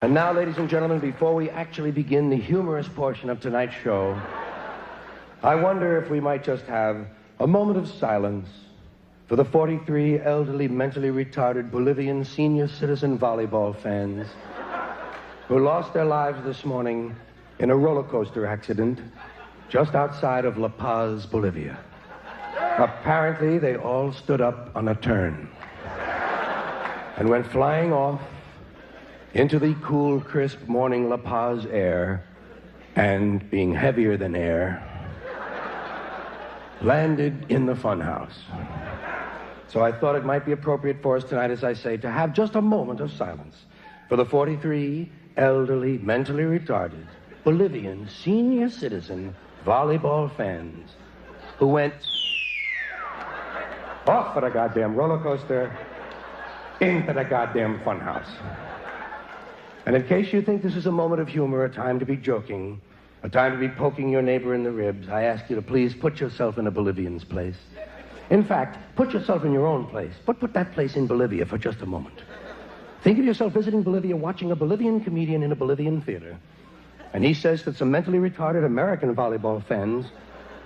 And now, ladies and gentlemen, before we actually begin the humorous portion of tonight's show, I wonder if we might just have a moment of silence for the 43 elderly, mentally retarded Bolivian senior citizen volleyball fans who lost their lives this morning in a roller coaster accident just outside of La Paz, Bolivia. Apparently, they all stood up on a turn and went flying off into the cool, crisp morning La Paz air, and, being heavier than air, landed in the funhouse. So I thought it might be appropriate for us tonight, as I say, to have just a moment of silence for the 43 elderly, mentally retarded, Bolivian senior citizen volleyball fans who went off of the goddamn roller coaster into the goddamn funhouse. And in case you think this is a moment of humor, a time to be joking, a time to be poking your neighbor in the ribs, I ask you to please put yourself in a Bolivian's place. In fact, put yourself in your own place. Put that place in Bolivia for just a moment. Think of yourself visiting Bolivia, watching a Bolivian comedian in a Bolivian theater. And he says that some mentally retarded American volleyball fans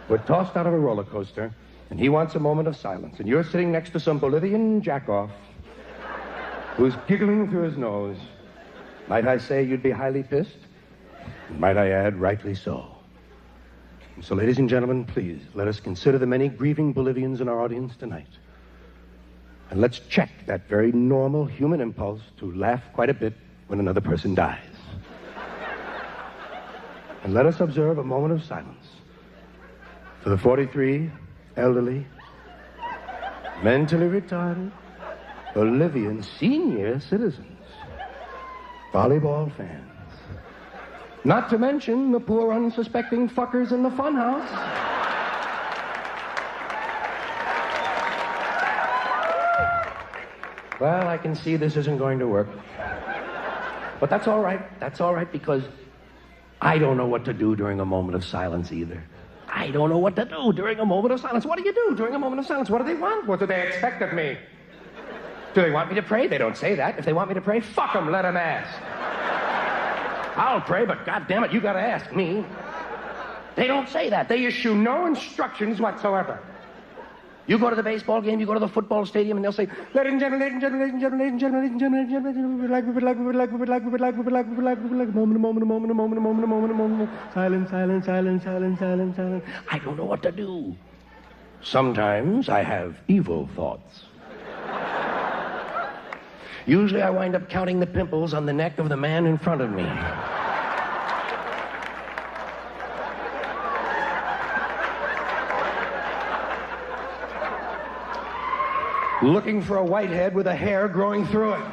were tossed out of a roller coaster, and he wants a moment of silence. And you're sitting next to some Bolivian jackoff who's giggling through his nose. Might I say you'd be highly pissed? Might I add, rightly so. And so, ladies and gentlemen, please, let us consider the many grieving Bolivians in our audience tonight. And let's check that very normal human impulse to laugh quite a bit when another person dies. And let us observe a moment of silence for the 43 elderly, mentally retarded, Bolivian senior citizens, volleyball fans. Not to mention the poor unsuspecting fuckers in the funhouse. Well, I can see this isn't going to work. But that's all right. That's all right, because I don't know what to do during a moment of silence either. I don't know what to do during a moment of silence. What do you do during a moment of silence? What do they want? What do they expect of me? Do they want me to pray? They don't say that. If they want me to pray, fuck them, let them ask. I'll pray, but goddammit, you gotta ask me. They don't say that. They issue no instructions whatsoever. You go to the baseball game, you go to the football stadium, and they'll say, ladies and gentlemen, silence, silence, silence, silence, silence, silence. I don't know what to do. Sometimes I have evil thoughts. Usually I wind up counting the pimples on the neck of the man in front of me. Looking for a whitehead with a hair growing through it.